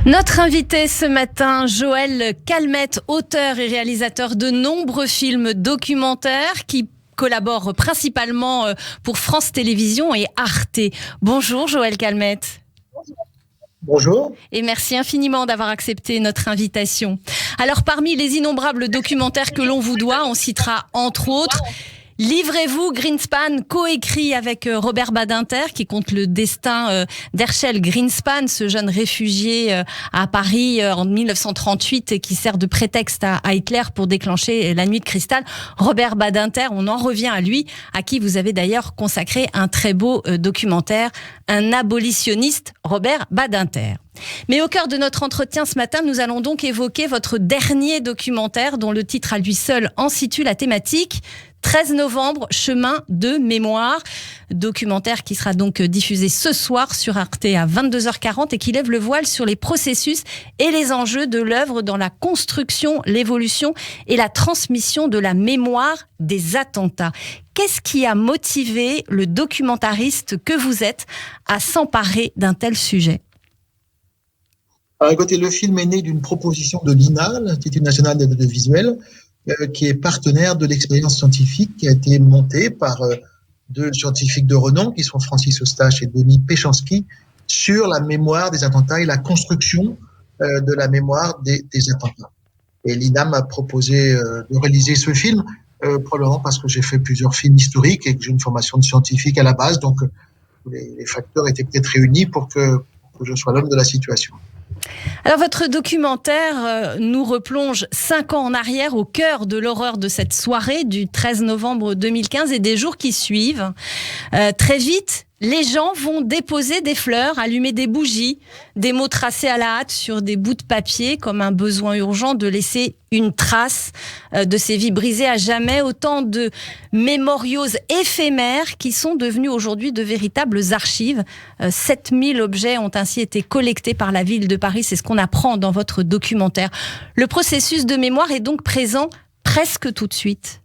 Notre invité ce matin, Joël Calmettes, auteur et réalisateur de nombreux films documentaires qui collabore principalement pour France Télévisions et Arte. Bonjour Joël Calmettes. Bonjour. Et merci infiniment d'avoir accepté notre invitation. Alors parmi les innombrables documentaires que l'on vous doit, on citera entre autres Livrez-vous, Greenspan, coécrit avec Robert Badinter, qui compte le destin d'Herschel Greenspan, ce jeune réfugié à Paris en 1938 et qui sert de prétexte à Hitler pour déclencher la nuit de cristal. Robert Badinter, on en revient à lui, à qui vous avez d'ailleurs consacré un très beau documentaire, Un abolitionniste, Robert Badinter. Mais au cœur de notre entretien ce matin, nous allons donc évoquer votre dernier documentaire dont le titre à lui seul en situe la thématique. 13 novembre, chemin de mémoire. Documentaire qui sera donc diffusé ce soir sur Arte à 22h40 et qui lève le voile sur les processus et les enjeux de l'œuvre dans la construction, l'évolution et la transmission de la mémoire des attentats. Qu'est-ce qui a motivé le documentariste que vous êtes à s'emparer d'un tel sujet ? Alors, écoutez, le film est né d'une proposition de l'INA, l'Institut national de l'audiovisuel, qui est partenaire de l'expérience scientifique qui a été montée par deux scientifiques de renom, qui sont Francis Eustache et Denis Péchanski, sur la mémoire des attentats et la construction de la mémoire des attentats. Et l'INA m'a proposé de réaliser ce film, probablement parce que j'ai fait plusieurs films historiques et que j'ai une formation de scientifique à la base, donc les facteurs étaient peut-être réunis pour que je sois l'homme de la situation. Alors votre documentaire nous replonge 5 ans en arrière au cœur de l'horreur de cette soirée du 13 novembre 2015 et des jours qui suivent. Très vite, les gens vont déposer des fleurs, allumer des bougies, des mots tracés à la hâte sur des bouts de papier comme un besoin urgent de laisser une trace de ces vies brisées à jamais. Autant de mémoriaux éphémères qui sont devenus aujourd'hui de véritables archives. 7000 objets ont ainsi été collectés par la ville de Paris. C'est ce qu'on apprend dans votre documentaire. Le processus de mémoire est donc présent presque tout de suite.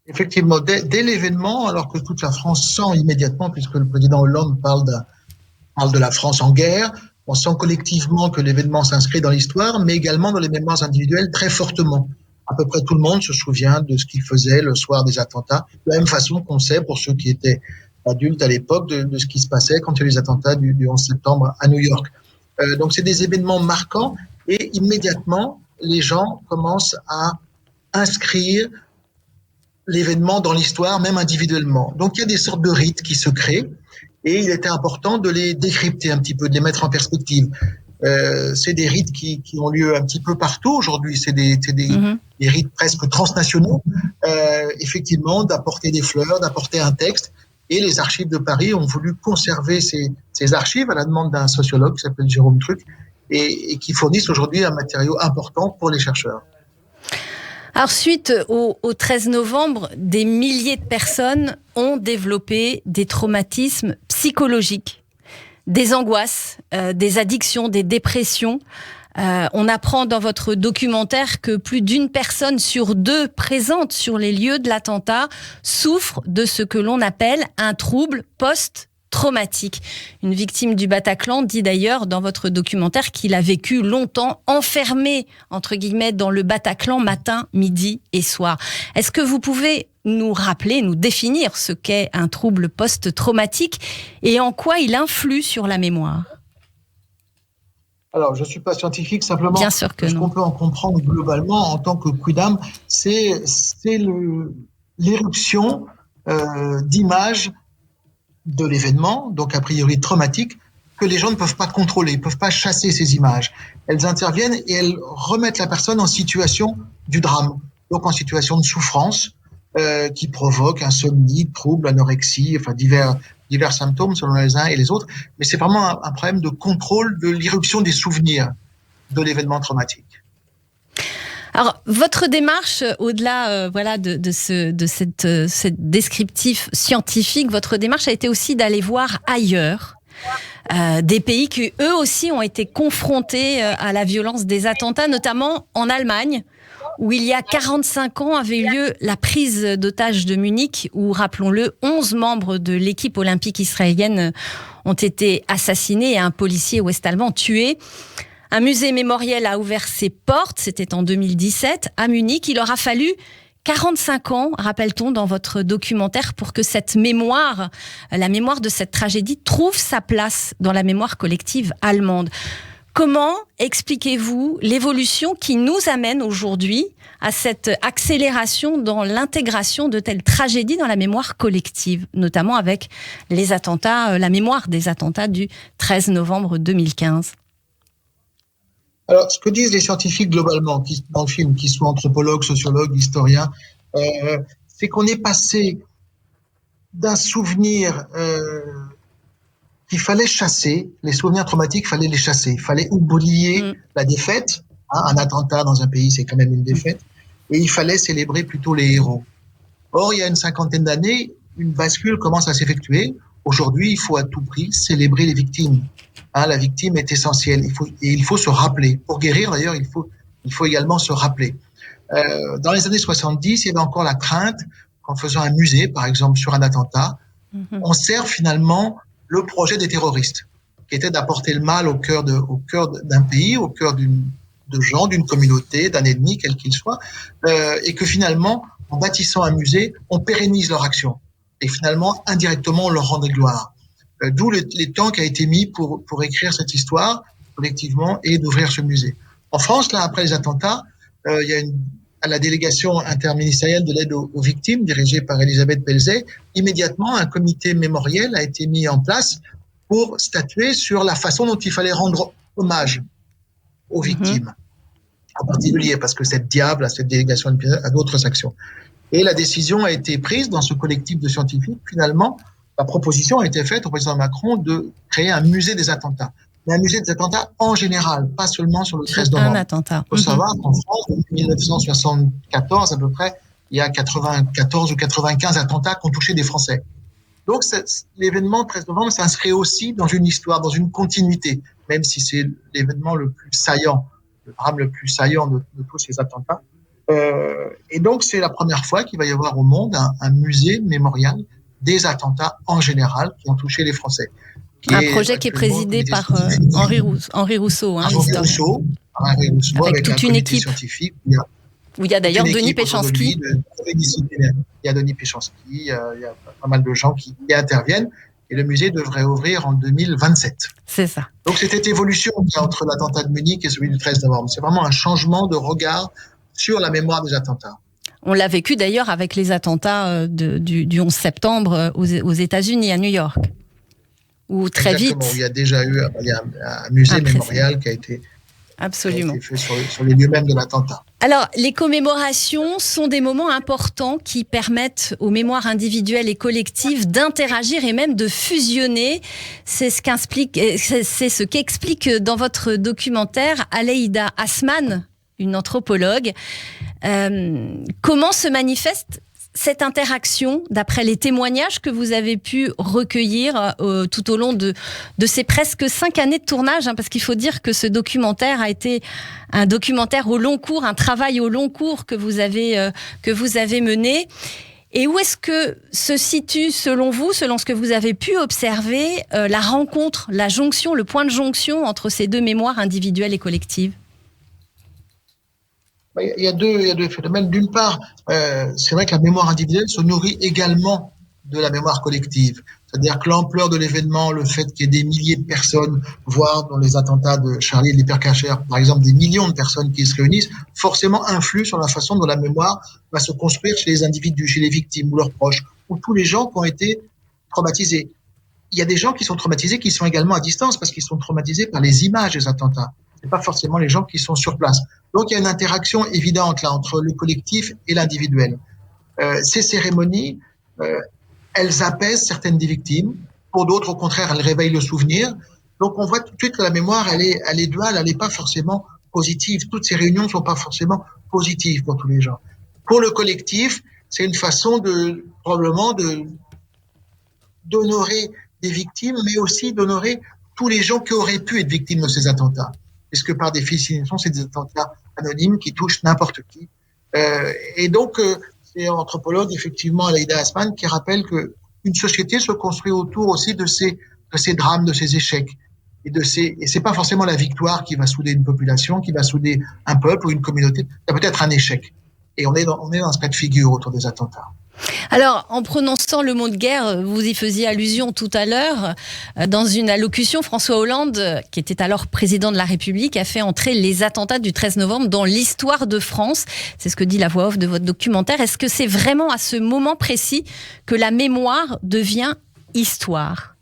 Effectivement, dès l'événement, alors que toute la France sent immédiatement, puisque le président Hollande parle de la France en guerre, on sent collectivement que l'événement s'inscrit dans l'histoire, mais également dans les mémoires individuelles très fortement. À peu près tout le monde se souvient de ce qu'il faisait le soir des attentats, de la même façon qu'on sait, pour ceux qui étaient adultes à l'époque, de ce qui se passait quand il y a eu les attentats du 11 septembre à New York. Donc c'est des événements marquants et immédiatement, les gens commencent à inscrire l'événement dans l'histoire, même individuellement. Donc il y a des sortes de rites qui se créent et il était important de les décrypter un petit peu, de les mettre en perspective. C'est des rites qui ont lieu un petit peu partout aujourd'hui, c'est des rites presque transnationaux, effectivement, d'apporter des fleurs, d'apporter un texte. Et les archives de Paris ont voulu conserver ces archives à la demande d'un sociologue qui s'appelle Jérôme Truc et qui fournissent aujourd'hui un matériau important pour les chercheurs. Alors, suite au 13 novembre, des milliers de personnes ont développé des traumatismes psychologiques, des angoisses, des addictions, des dépressions. On apprend dans votre documentaire que plus d'une personne sur 2 présente sur les lieux de l'attentat souffre de ce que l'on appelle un trouble post-traumatique. Une victime du Bataclan dit d'ailleurs dans votre documentaire qu'il a vécu longtemps enfermé, entre guillemets, dans le Bataclan matin, midi et soir. Est-ce que vous pouvez nous rappeler, nous définir ce qu'est un trouble post-traumatique et en quoi il influe sur la mémoire ? Alors, je ne suis pas scientifique, simplement, bien sûr que ce non. qu'on peut en comprendre globalement en tant que quidam, c'est l'éruption d'images de l'événement, donc a priori traumatique, que les gens ne peuvent pas contrôler, ne peuvent pas chasser ces images. Elles interviennent et elles remettent la personne en situation du drame, donc en situation de souffrance, qui provoque insomnie, troubles, anorexie, enfin divers symptômes selon les uns et les autres. Mais c'est vraiment un problème de contrôle de l'irruption des souvenirs de l'événement traumatique. Alors, votre démarche, au-delà de cette descriptif scientifique, votre démarche a été aussi d'aller voir ailleurs des pays qui, eux aussi, ont été confrontés à la violence des attentats, notamment en Allemagne, où il y a 45 ans avait eu lieu la prise d'otages de Munich, où, rappelons-le, 11 membres de l'équipe olympique israélienne ont été assassinés et un policier ouest-allemand tué. Un musée mémoriel a ouvert ses portes, c'était en 2017, à Munich. Il aura fallu 45 ans, rappelle-t-on dans votre documentaire, pour que cette mémoire, la mémoire de cette tragédie, trouve sa place dans la mémoire collective allemande. Comment expliquez-vous l'évolution qui nous amène aujourd'hui à cette accélération dans l'intégration de telles tragédies dans la mémoire collective, notamment avec les attentats, la mémoire des attentats du 13 novembre 2015 ? Alors, ce que disent les scientifiques globalement, dans le film, qu'ils soient anthropologues, sociologues, historiens, c'est qu'on est passé d'un souvenir qu'il fallait chasser, les souvenirs traumatiques, il fallait les chasser. Il fallait oublier la défaite. Un attentat dans un pays, c'est quand même une défaite. Et il fallait célébrer plutôt les héros. Or, il y a une cinquantaine d'années, une bascule commence à s'effectuer. Aujourd'hui, il faut à tout prix célébrer les victimes. La victime est essentielle. Il faut se rappeler. Pour guérir, d'ailleurs, il faut également se rappeler. Dans les années 70, il y avait encore la crainte qu'en faisant un musée, par exemple, sur un attentat, on serve finalement le projet des terroristes, qui était d'apporter le mal au cœur d'un pays, au cœur de gens, d'une communauté, d'un ennemi, quel qu'il soit, et que finalement, en bâtissant un musée, on pérennise leur action. Et finalement, indirectement, on leur rend des gloires. D'où les temps qui a été mis pour écrire cette histoire collectivement et d'ouvrir ce musée. En France, là, après les attentats, il y a à la délégation interministérielle de l'aide aux victimes, dirigée par Elisabeth Pelzet, immédiatement un comité mémoriel a été mis en place pour statuer sur la façon dont il fallait rendre hommage aux victimes, en particulier parce que cette délégation a d'autres actions. Et la décision a été prise dans ce collectif de scientifiques, finalement. La proposition a été faite au président Macron de créer un musée des attentats. Mais un musée des attentats en général, pas seulement sur le 13 novembre. Un attentat. Il faut savoir qu'en France, depuis 1974 à peu près, il y a 94 ou 95 attentats qui ont touché des Français. Donc l'événement 13 novembre s'inscrit aussi dans une histoire, dans une continuité, même si c'est l'événement le plus saillant, le drame le plus saillant de tous ces attentats. Et donc c'est la première fois qu'il va y avoir au monde un musée mémorial des attentats en général qui ont touché les Français. Un projet qui est présidé par Henri Rousseau, Henri Rousseau, avec toute une équipe scientifique. Où il y a d'ailleurs Denis Péchanski. Il y a Denis Péchanski, il y a pas mal de gens qui interviennent. Et le musée devrait ouvrir en 2027. C'est ça. Donc c'est cette évolution entre l'attentat de Munich et celui du 13 novembre. C'est vraiment un changement de regard sur la mémoire des attentats. On l'a vécu d'ailleurs avec les attentats du 11 septembre aux États-Unis, à New York. Où très Exactement, vite. Il y a déjà eu un musée mémorial qui a été fait sur les lieux mêmes de l'attentat. Alors, les commémorations sont des moments importants qui permettent aux mémoires individuelles et collectives d'interagir et même de fusionner. C'est ce qu'explique dans votre documentaire Aleida Assmann, une anthropologue. Comment se manifeste cette interaction, d'après les témoignages que vous avez pu recueillir tout au long de ces presque 5 années de tournage, parce qu'il faut dire que ce documentaire a été un documentaire au long cours, un travail au long cours que vous avez mené. Et où est-ce que se situe, selon vous, selon ce que vous avez pu observer, la rencontre, la jonction, le point de jonction entre ces deux mémoires individuelles et collectives ? Il y a deux phénomènes. D'une part, c'est vrai que la mémoire individuelle se nourrit également de la mémoire collective. C'est-à-dire que l'ampleur de l'événement, le fait qu'il y ait des milliers de personnes, voire dans les attentats de Charlie et de l'Hypercacher, par exemple, des millions de personnes qui se réunissent, forcément influent sur la façon dont la mémoire va se construire chez les individus, chez les victimes ou leurs proches, ou tous les gens qui ont été traumatisés. Il y a des gens qui sont traumatisés qui sont également à distance parce qu'ils sont traumatisés par les images des attentats. C'est pas forcément les gens qui sont sur place. Donc il y a une interaction évidente là entre le collectif et l'individuel. Ces cérémonies, elles apaisent certaines des victimes. Pour d'autres, au contraire, elles réveillent le souvenir. Donc on voit tout de suite que la mémoire, elle est duale, elle n'est pas forcément positive. Toutes ces réunions ne sont pas forcément positives pour tous les gens. Pour le collectif, c'est une façon probablement d'honorer des victimes, mais aussi d'honorer tous les gens qui auraient pu être victimes de ces attentats. Puisque par définition, c'est des attentats anonymes qui touchent n'importe qui. Et donc, c'est l'anthropologue, effectivement, Aleida Assmann, qui rappelle qu'une société se construit autour aussi de ces de ces drames, de ces échecs. Et c'est pas forcément la victoire qui va souder une population, qui va souder un peuple ou une communauté. Ça peut être un échec. Et on est dans ce cas de figure autour des attentats. Alors, en prononçant le mot de guerre, vous y faisiez allusion tout à l'heure. Dans une allocution, François Hollande, qui était alors président de la République, a fait entrer les attentats du 13 novembre dans l'histoire de France. C'est ce que dit la voix off de votre documentaire. Est-ce que c'est vraiment à ce moment précis que la mémoire devient histoire ?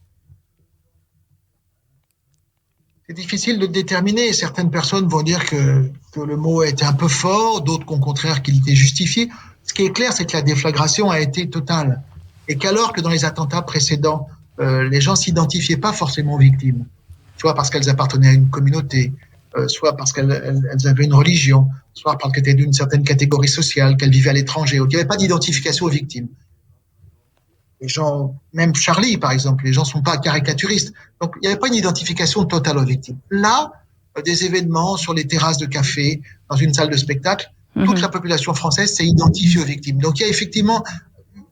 C'est difficile de déterminer. Certaines personnes vont dire que le mot a été un peu fort, d'autres qu'au contraire qu'il était justifié. Ce qui est clair, c'est que la déflagration a été totale. Et qu'alors que dans les attentats précédents, les gens s'identifiaient pas forcément aux victimes, soit parce qu'elles appartenaient à une communauté, soit parce qu'elles avaient une religion, soit parce qu'elles étaient d'une certaine catégorie sociale, qu'elles vivaient à l'étranger. Donc il n'y avait pas d'identification aux victimes. Les gens, même Charlie par exemple, les gens ne sont pas caricaturistes. Donc il n'y avait pas une identification totale aux victimes. Là, des événements sur les terrasses de café, dans une salle de spectacle, toute la population française s'est identifiée aux victimes. Donc il y a effectivement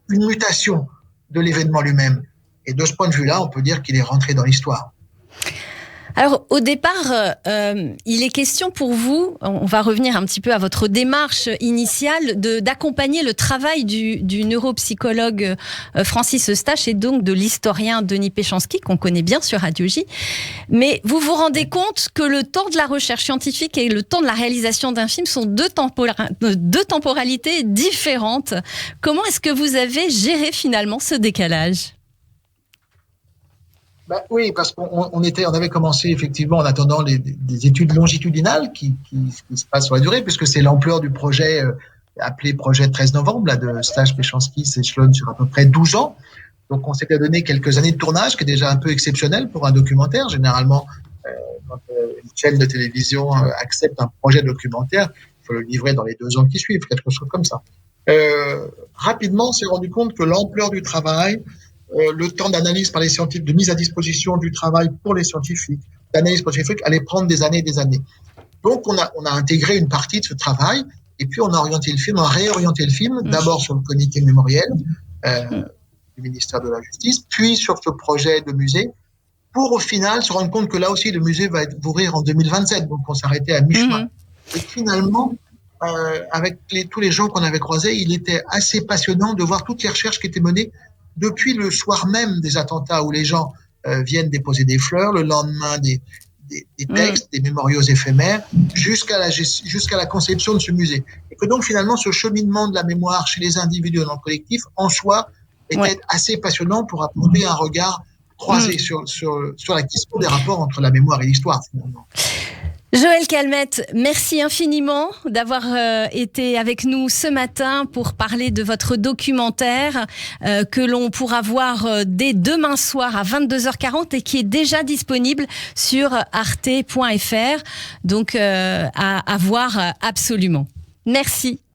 une mutation de l'événement lui-même. Et de ce point de vue-là, on peut dire qu'il est rentré dans l'histoire. Alors, au départ, il est question pour vous, on va revenir un petit peu à votre démarche initiale, d'accompagner le travail du neuropsychologue Francis Eustache et donc de l'historien Denis Péchanski, qu'on connaît bien sur Radio J. Mais vous vous rendez compte que le temps de la recherche scientifique et le temps de la réalisation d'un film sont deux temporalités différentes. Comment est-ce que vous avez géré finalement ce décalage ? Oui, parce qu'on avait commencé effectivement en attendant des études longitudinales qui se passent sur la durée, puisque c'est l'ampleur du projet appelé projet 13 novembre, là, de Eustache, Péchanski, s'échelonne sur à peu près 12 ans. Donc on s'était donné quelques années de tournage, qui est déjà un peu exceptionnel pour un documentaire. Généralement, quand une chaîne de télévision accepte un projet documentaire, il faut le livrer dans les 2 ans qui suivent, quelque chose comme ça. Rapidement, on s'est rendu compte que l'ampleur du travail, le temps d'analyse par les scientifiques, de mise à disposition du travail pour les scientifiques, d'analyse scientifique allait prendre des années et des années. Donc, on a intégré une partie de ce travail et puis on a réorienté le film, d'abord sur le comité mémoriel du ministère de la Justice, puis sur ce projet de musée, pour au final se rendre compte que là aussi, le musée va ouvrir en 2027, donc on s'arrêtait à mi-chemin. Et finalement, avec tous les gens qu'on avait croisés, il était assez passionnant de voir toutes les recherches qui étaient menées depuis le soir même des attentats où les gens viennent déposer des fleurs, le lendemain des textes, des mémoriaux éphémères, jusqu'à la conception de ce musée. Et que donc finalement ce cheminement de la mémoire chez les individus et dans le collectif, en soi, était assez passionnant pour apporter un regard croisé sur la question des rapports entre la mémoire et l'histoire finalement. Joël Calmettes, merci infiniment d'avoir été avec nous ce matin pour parler de votre documentaire que l'on pourra voir dès demain soir à 22h40 et qui est déjà disponible sur arte.fr. Donc à voir absolument. Merci.